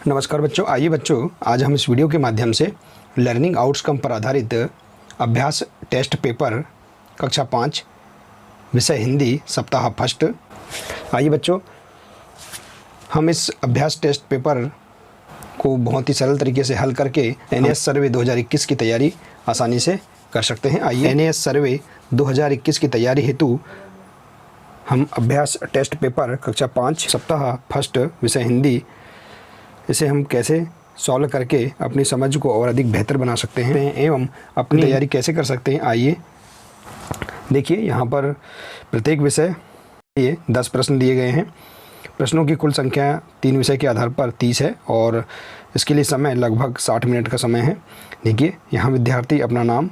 नमस्कार बच्चों, आइए बच्चों आज हम इस वीडियो के माध्यम से लर्निंग आउटकम पर आधारित अभ्यास टेस्ट पेपर कक्षा 5 विषय हिंदी सप्ताह फर्स्ट। आइए बच्चों हम इस अभ्यास टेस्ट पेपर को बहुत ही सरल तरीके से हल करके एनएएस सर्वे 2021 की तैयारी आसानी से कर सकते हैं। आइए एनएएस सर्वे 2021 की तैयारी हेतु हम अभ्यास टेस्ट पेपर कक्षा 5 सप्ताह फर्स्ट विषय हिंदी इसे हम कैसे सॉल्व करके अपनी समझ को और अधिक बेहतर बना सकते हैं एवं अपनी तैयारी कैसे कर सकते हैं। आइए देखिए, यहाँ पर प्रत्येक विषय ये 10 प्रश्न दिए गए हैं। प्रश्नों की कुल संख्या 3 विषय के आधार पर 30 है और इसके लिए समय लगभग 60 मिनट का समय है। देखिए, यहाँ विद्यार्थी अपना नाम,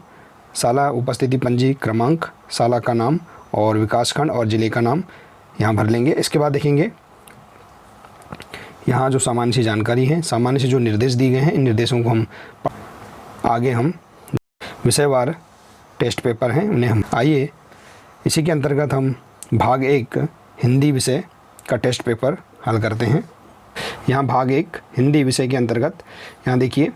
शाला उपस्थिति पंजी क्रमांक, शाला का नाम और विकासखंड और ज़िले का नाम यहाँ भर लेंगे। इसके बाद देखेंगे यहाँ जो सामान्य सी जानकारी है, सामान्य से जो निर्देश दिए गए हैं, इन निर्देशों को हम आगे हम विषयवार टेस्ट पेपर हैं उन्हें हम आइए इसी के अंतर्गत हम भाग 1 हिंदी विषय का टेस्ट पेपर हल करते हैं। यहाँ भाग 1 हिंदी विषय के अंतर्गत यहाँ देखिए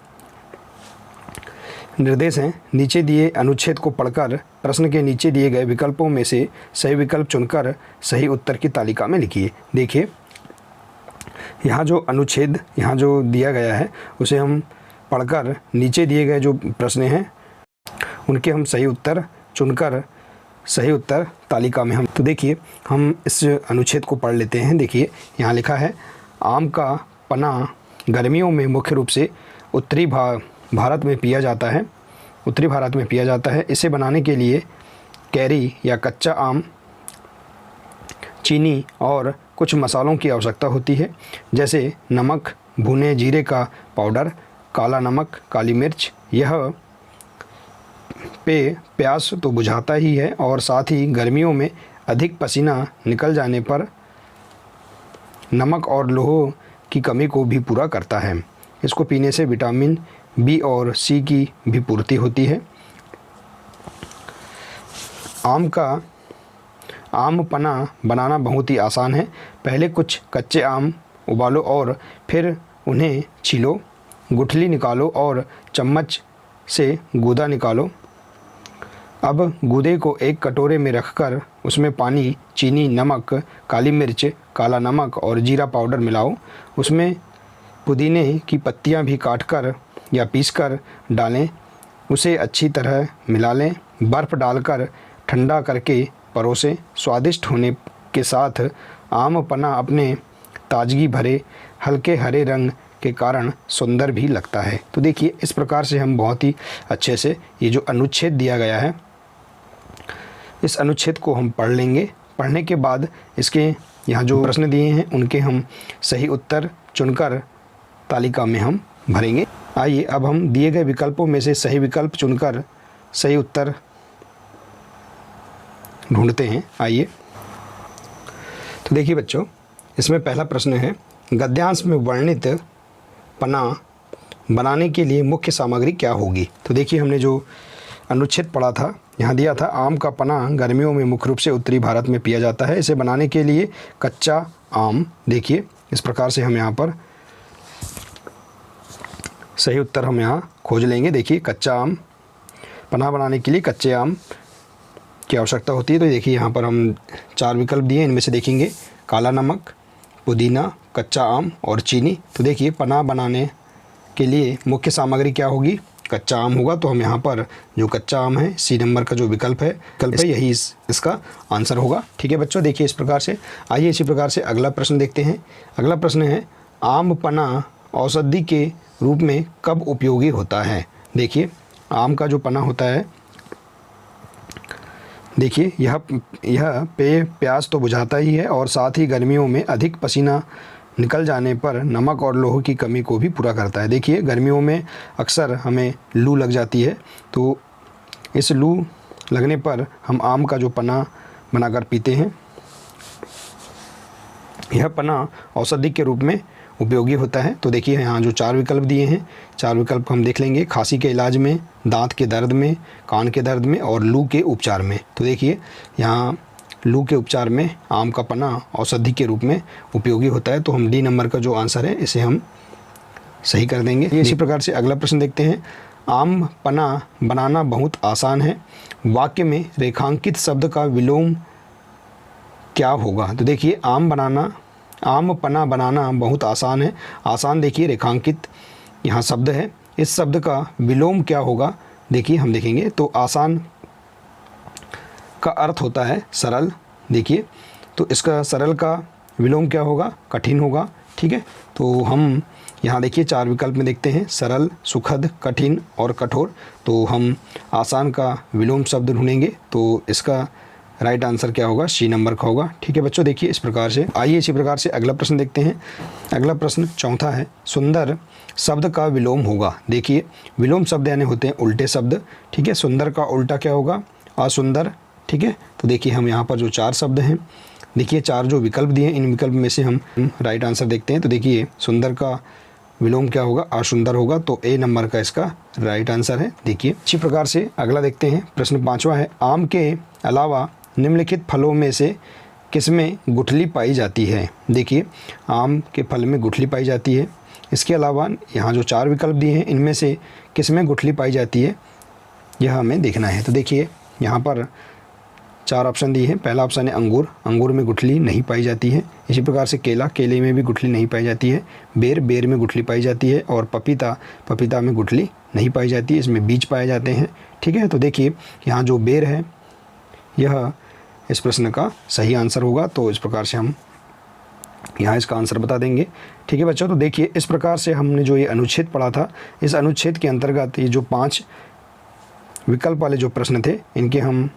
निर्देश हैं, नीचे दिए अनुच्छेद को पढ़कर प्रश्न के नीचे दिए गए विकल्पों में से सही विकल्प चुनकर सही उत्तर की तालिका में लिखिए। देखिए यहाँ जो अनुच्छेद यहाँ जो दिया गया है उसे हम पढ़कर नीचे दिए गए जो प्रश्न हैं उनके हम सही उत्तर चुनकर सही उत्तर तालिका में हम तो देखिए हम इस अनुच्छेद को पढ़ लेते हैं। देखिए यहाँ लिखा है, आम का पना गर्मियों में मुख्य रूप से उत्तरी भारत में पिया जाता है। उत्तरी भारत में पिया जाता है। इसे बनाने के लिए कैरी या कच्चा आम, चीनी और कुछ मसालों की आवश्यकता होती है, जैसे नमक, भुने जीरे का पाउडर, काला नमक, काली मिर्च। यह पेय प्यास तो बुझाता ही है और साथ ही गर्मियों में अधिक पसीना निकल जाने पर नमक और लौह की कमी को भी पूरा करता है। इसको पीने से विटामिन बी और सी की भी पूर्ति होती है। आम पना बनाना बहुत ही आसान है। पहले कुछ कच्चे आम उबालो और फिर उन्हें छीलो, गुठली निकालो और चम्मच से गूदा निकालो। अब गूदे को एक कटोरे में रखकर उसमें पानी, चीनी, नमक, काली मिर्च, काला नमक और जीरा पाउडर मिलाओ। उसमें पुदीने की पत्तियां भी काटकर या पीसकर डालें। उसे अच्छी तरह मिला लें। बर्फ़ डालकर ठंडा करके परोसें। स्वादिष्ट होने के साथ आम पना अपने ताजगी भरे हल्के हरे रंग के कारण सुंदर भी लगता है। तो देखिए इस प्रकार से हम बहुत ही अच्छे से ये जो अनुच्छेद दिया गया है इस अनुच्छेद को हम पढ़ लेंगे। पढ़ने के बाद इसके यहाँ जो प्रश्न दिए हैं उनके हम सही उत्तर चुनकर तालिका में हम भरेंगे। आइए अब हम दिए गए विकल्पों में से सही विकल्प चुनकर सही उत्तर ढूंढते हैं। आइए तो देखिए बच्चों, इसमें पहला प्रश्न है, गद्यांश में वर्णित पना बनाने के लिए मुख्य सामग्री क्या होगी। तो देखिए हमने जो अनुच्छेद पढ़ा था यहाँ दिया था, आम का पना गर्मियों में मुख्य रूप से उत्तरी भारत में पिया जाता है। इसे बनाने के लिए कच्चा आम, देखिए इस प्रकार से हम यहाँ पर सही उत्तर हम यहाँ खोज लेंगे। देखिए कच्चा आम, पना बनाने के लिए कच्चे आम की आवश्यकता होती है। तो देखिए यहाँ पर हम 4 विकल्प दिए, इनमें से देखेंगे काला नमक, पुदीना, कच्चा आम और चीनी। तो देखिए पना बनाने के लिए मुख्य सामग्री क्या होगी, कच्चा आम होगा। तो हम यहाँ पर जो कच्चा आम है, सी नंबर का जो विकल्प है यही इसका आंसर होगा। ठीक है बच्चों, देखिए इस प्रकार से। आइए इसी प्रकार से अगला प्रश्न देखते हैं। अगला प्रश्न है, आम पना औषधि के रूप में कब उपयोगी होता है। देखिए आम का जो पना होता है, देखिए यह पेय प्यास तो बुझाता ही है और साथ ही गर्मियों में अधिक पसीना निकल जाने पर नमक और लौह की कमी को भी पूरा करता है। देखिए गर्मियों में अक्सर हमें लू लग जाती है, तो इस लू लगने पर हम आम का जो पना बनाकर पीते हैं। यह पना औषधि के रूप में उपयोगी होता है। तो देखिए यहाँ जो 4 विकल्प दिए हैं, 4 विकल्प हम देख लेंगे। खांसी के इलाज में, दांत के दर्द में, कान के दर्द में और लू के उपचार में। तो देखिए यहाँ लू के उपचार में आम का पना औषधि के रूप में उपयोगी होता है। तो हम डी नंबर का जो आंसर है इसे हम सही कर देंगे। इसी प्रकार से अगला प्रश्न देखते हैं। आम पना बनाना बहुत आसान है, वाक्य में रेखांकित शब्द का विलोम क्या होगा? तो देखिए आम पना बनाना बहुत आसान है। आसान देखिए रेखांकित यहाँ शब्द है, इस शब्द का विलोम क्या होगा? देखिए हम देखेंगे तो आसान का अर्थ होता है सरल। देखिए तो इसका सरल का विलोम क्या होगा? कठिन होगा। ठीक है, तो हम यहाँ देखिए 4 विकल्प में देखते हैं, सरल, सुखद, कठिन और कठोर। तो हम आसान का विलोम शब्द ढूंढेंगे, तो इसका राइट आंसर क्या होगा? सी नंबर का होगा। ठीक है बच्चों, देखिए इस प्रकार से। आइए इसी प्रकार से अगला प्रश्न देखते हैं। अगला प्रश्न चौथा है, सुंदर शब्द का विलोम होगा। देखिए विलोम शब्द यानी होते हैं उल्टे शब्द। ठीक है, सुंदर का उल्टा क्या होगा? असुंदर। ठीक है, तो देखिए हम यहाँ पर जो 4 शब्द हैं, देखिए 4 जो विकल्प दिए हैं, इन विकल्प में से हम राइट आंसर देखते हैं। तो देखिए सुंदर का विलोम क्या होगा? असुंदर होगा, तो ए नंबर का इसका राइट आंसर है। देखिए इसी प्रकार से अगला देखते हैं। प्रश्न 5वां है, आम के अलावा निम्नलिखित फलों में से किसमें गुठली पाई जाती है? देखिए आम के फल में गुठली पाई जाती है। इसके अलावा यहाँ जो 4 विकल्प दिए हैं, इनमें से किसमें गुठली पाई जाती है, यह हमें देखना है। तो देखिए यहाँ पर 4 ऑप्शन दिए हैं। पहला ऑप्शन है अंगूर, अंगूर में गुठली नहीं पाई जाती है। इसी प्रकार से केला, केले में भी गुठली नहीं पाई जाती है। बेर, बेर में गुठली पाई जाती है। और पपीता, पपीता में गुठली नहीं पाई जाती है, इसमें बीज पाए जाते हैं। ठीक है, तो देखिए यहाँ जो बेर है यह इस प्रश्न का सही आंसर होगा। तो इस प्रकार से हम यहाँ इसका आंसर बता देंगे। ठीक है बच्चों, तो देखिए इस प्रकार से हमने जो ये अनुच्छेद पढ़ा था, इस अनुच्छेद के अंतर्गत ये जो 5 विकल्प वाले जो प्रश्न थे, इनके हम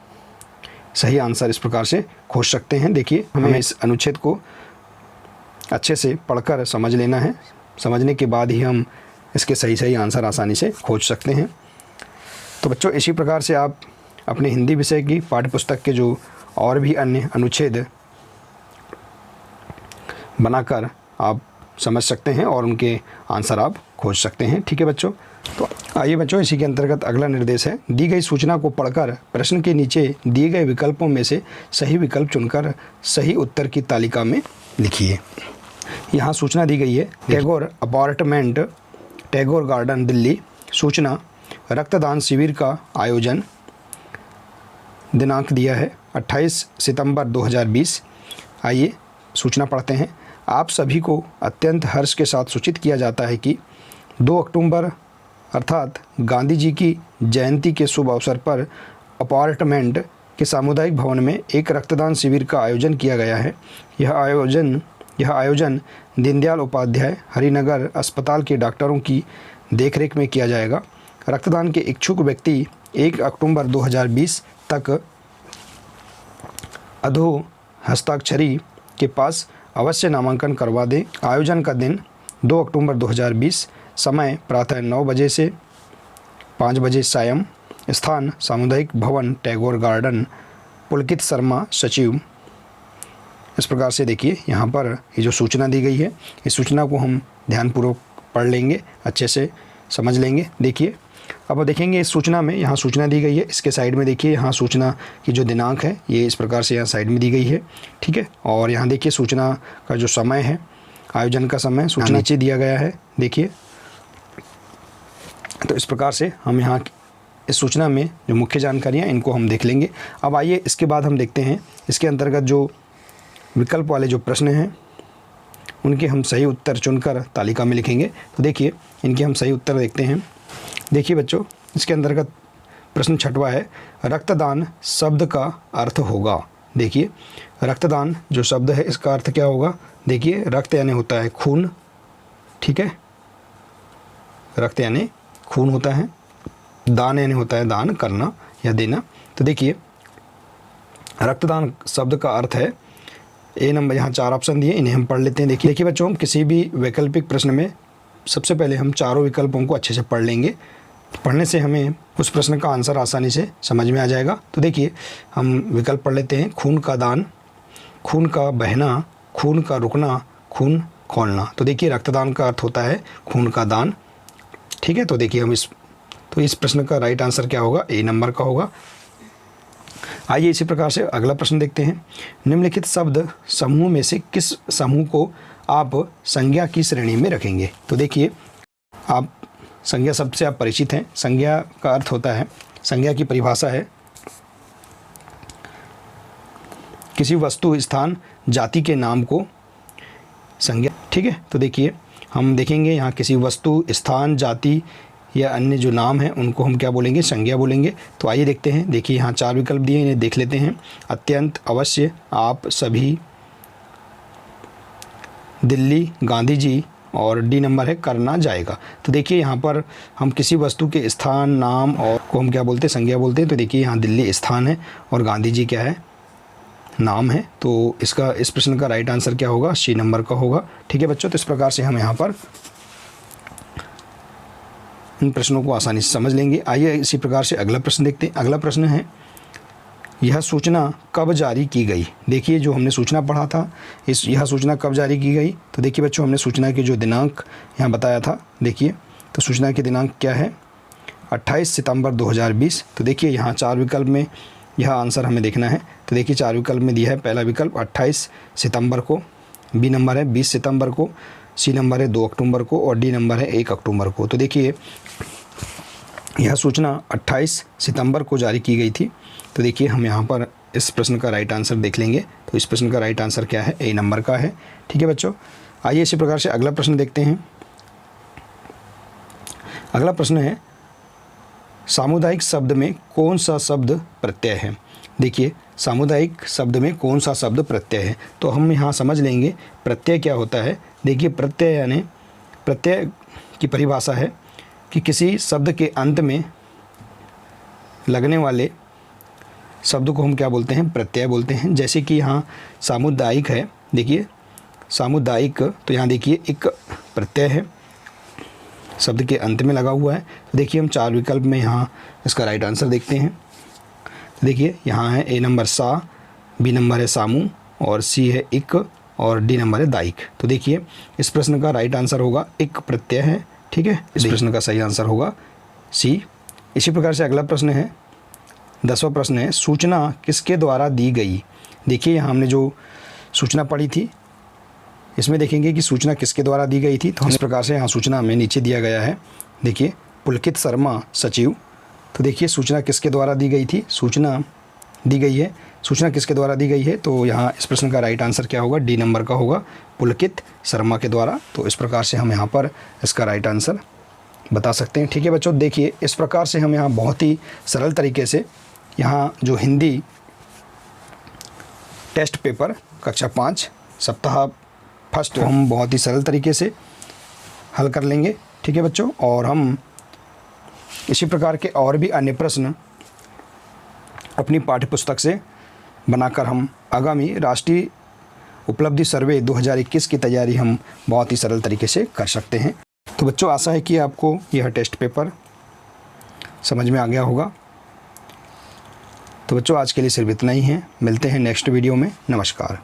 सही आंसर इस प्रकार से खोज सकते हैं। देखिए हमें इस अनुच्छेद को अच्छे से पढ़कर समझ लेना है, समझने के बाद ही हम इसके सही आंसर आसानी से खोज सकते हैं। तो बच्चों इसी प्रकार से आप अपने हिंदी विषय की पाठ्यपुस्तक के जो और भी अन्य अनुच्छेद बनाकर आप समझ सकते हैं और उनके आंसर आप खोज सकते हैं। ठीक है बच्चों, तो आइए बच्चों इसी के अंतर्गत अगला निर्देश है, दी गई सूचना को पढ़कर प्रश्न के नीचे दिए गए विकल्पों में से सही विकल्प चुनकर सही उत्तर की तालिका में लिखिए। यहाँ सूचना दी गई है, टैगोर अपार्टमेंट, टैगोर गार्डन, दिल्ली। सूचना, रक्तदान शिविर का आयोजन, दिनांक दिया है 28 सितंबर 2020। आइए सूचना पढ़ते हैं। आप सभी को अत्यंत हर्ष के साथ सूचित किया जाता है कि 2 अक्टूबर अर्थात गांधी जी की जयंती के शुभ अवसर पर अपार्टमेंट के सामुदायिक भवन में एक रक्तदान शिविर का आयोजन किया गया है। यह आयोजन दीनदयाल उपाध्याय हरिनगर अस्पताल के डॉक्टरों की देखरेख में किया जाएगा। रक्तदान के इच्छुक व्यक्ति 1 अक्टूबर 2020 तक अधो हस्ताक्षरी के पास अवश्य नामांकन करवा दें। आयोजन का दिन 2 अक्टूबर 2020, समय प्रातः 9 बजे से 5 बजे सायं, स्थान सामुदायिक भवन टैगोर गार्डन, पुलकित शर्मा सचिव। इस प्रकार से देखिए यहाँ पर ये जो सूचना दी गई है, इस सूचना को हम ध्यानपूर्वक पढ़ लेंगे, अच्छे से समझ लेंगे। देखिए अब देखेंगे इस सूचना में, यहाँ सूचना दी गई है, इसके साइड में देखिए यहाँ सूचना की जो दिनांक है ये इस प्रकार से यहाँ साइड में दी गई है। ठीक है, और यहाँ देखिए सूचना का जो समय है, आयोजन का समय सूचना नीचे दिया गया है। देखिए तो इस प्रकार से हम यहाँ इस सूचना में जो मुख्य जानकारियाँ इनको हम देख लेंगे। अब आइए इसके बाद हम देखते हैं इसके अंतर्गत जो विकल्प वाले जो प्रश्न हैं उनके हम सही उत्तर चुनकर तालिका में लिखेंगे। तो देखिए इनके हम सही उत्तर देखते हैं। देखिए बच्चों इसके अंतर्गत प्रश्न 6वां है, रक्तदान शब्द का अर्थ होगा। देखिए रक्तदान जो शब्द है इसका अर्थ क्या होगा? देखिए रक्त यानी होता है खून। ठीक है, रक्त यानी खून होता है, दान यानी होता है दान करना या देना। तो देखिए रक्तदान शब्द का अर्थ है ए नंबर। यहाँ 4 ऑप्शन दिए, इन्हें हम पढ़ लेते हैं। देखिए बच्चों, हम किसी भी वैकल्पिक प्रश्न में सबसे पहले हम चारों विकल्पों को अच्छे से पढ़ लेंगे। पढ़ने से हमें उस प्रश्न का आंसर आसानी से समझ में आ जाएगा। तो देखिए हम विकल्प पढ़ लेते हैं। खून का दान, खून का बहना, खून का रुकना, खून खोलना। तो देखिए रक्तदान का अर्थ होता है खून का दान। ठीक है, तो देखिए हम इस प्रश्न का राइट आंसर क्या होगा? ए नंबर का होगा। आइए इसी प्रकार से अगला प्रश्न देखते हैं। निम्नलिखित शब्द समूह में से किस समूह को आप संज्ञा की श्रेणी में रखेंगे? तो देखिए आप संज्ञा शब्द से आप परिचित हैं। संज्ञा का अर्थ होता है, संज्ञा की परिभाषा है किसी वस्तु, स्थान, जाति के नाम को संज्ञा। ठीक है, तो देखिए हम देखेंगे यहाँ किसी वस्तु, स्थान, जाति या अन्य जो नाम हैं उनको हम क्या बोलेंगे, संज्ञा बोलेंगे। तो आइए देखते हैं। देखिए यहाँ 4 विकल्प दिए, इन्हें देख लेते हैं। अत्यंत, अवश्य, आप, सभी, दिल्ली, गांधी जी और डी नंबर है करना जाएगा। तो देखिए यहाँ पर हम किसी वस्तु के स्थान, नाम और को हम क्या बोलते हैं, संज्ञा बोलते हैं। तो देखिए यहाँ दिल्ली स्थान है और गांधी जी क्या है, नाम है। तो इसका, इस प्रश्न का राइट आंसर क्या होगा, सी नंबर का होगा। ठीक है बच्चों, तो इस प्रकार से हम यहाँ पर इन प्रश्नों को आसानी से समझ लेंगे। आइए इसी प्रकार से अगला प्रश्न देखते हैं। अगला प्रश्न है, यह सूचना कब जारी की गई। देखिए जो हमने सूचना पढ़ा था, यह सूचना कब जारी की गई। तो देखिए बच्चों हमने सूचना के जो दिनांक यहाँ बताया था, देखिए तो सूचना के दिनांक क्या है, 28 सितंबर 2020। तो देखिए यहाँ 4 विकल्प में यह आंसर हमें देखना है। तो देखिए 4 विकल्प में दिया है, पहला विकल्प 28 सितंबर को, बी नंबर है 20 सितंबर को, सी नंबर है 2 अक्टूबर को और डी नंबर है 1 अक्टूबर को। तो देखिए यह सूचना 28 सितंबर को जारी की गई थी। तो देखिए हम यहाँ पर इस प्रश्न का राइट आंसर देख लेंगे। तो इस प्रश्न का राइट आंसर क्या है, ए नंबर का है। ठीक है बच्चों, आइए इसी प्रकार से अगला प्रश्न देखते हैं। अगला प्रश्न है, सामुदायिक शब्द में कौन सा शब्द प्रत्यय है। देखिए सामुदायिक शब्द में कौन सा शब्द प्रत्यय है। तो हम यहाँ समझ लेंगे प्रत्यय क्या होता है। देखिए प्रत्यय यानी, प्रत्यय की परिभाषा है कि किसी शब्द के अंत में लगने वाले शब्द को हम क्या बोलते हैं, प्रत्यय बोलते हैं। जैसे कि यहाँ सामुदायिक है, देखिए सामुदायिक, तो यहाँ देखिए एक प्रत्यय है, शब्द के अंत में लगा हुआ है। तो देखिए हम 4 विकल्प में यहाँ इसका राइट आंसर देखते हैं। तो देखिए यहाँ है ए नंबर सा, बी नंबर है सामू और सी है इक और डी नंबर है दायिक। तो देखिए इस प्रश्न का राइट आंसर होगा इक प्रत्यय है। ठीक है, इस प्रश्न का सही आंसर होगा सी। इसी प्रकार से अगला प्रश्न है, 10वां प्रश्न है, सूचना किसके द्वारा दी गई। देखिए यहाँ हमने जो सूचना पढ़ी थी, इसमें देखेंगे कि सूचना किसके द्वारा दी गई थी। तो इस प्रकार से यहाँ सूचना हमें नीचे दिया गया है। देखिए पुलकित शर्मा सचिव। तो देखिए सूचना किसके द्वारा दी गई थी, सूचना दी गई है, सूचना किसके द्वारा दी गई है। तो यहाँ इस प्रश्न का राइट आंसर क्या होगा, डी नंबर का होगा, पुलकित शर्मा के द्वारा। तो इस प्रकार से हम यहाँ पर इसका राइट आंसर बता सकते हैं। ठीक है बच्चों, देखिए इस प्रकार से हम यहाँ बहुत ही सरल तरीके से यहाँ जो हिंदी टेस्ट पेपर कक्षा 5 सप्ताह फर्स्ट हम बहुत ही सरल तरीके से हल कर लेंगे। ठीक है बच्चों, और हम इसी प्रकार के और भी अन्य प्रश्न अपनी पाठ्यपुस्तक से बनाकर हम आगामी राष्ट्रीय उपलब्धि सर्वे 2021 की तैयारी हम बहुत ही सरल तरीके से कर सकते हैं। तो बच्चों आशा है कि आपको यह टेस्ट पेपर समझ में आ गया होगा। तो बच्चों आज के लिए सिर्फ इतना ही है, मिलते हैं नेक्स्ट वीडियो में। नमस्कार।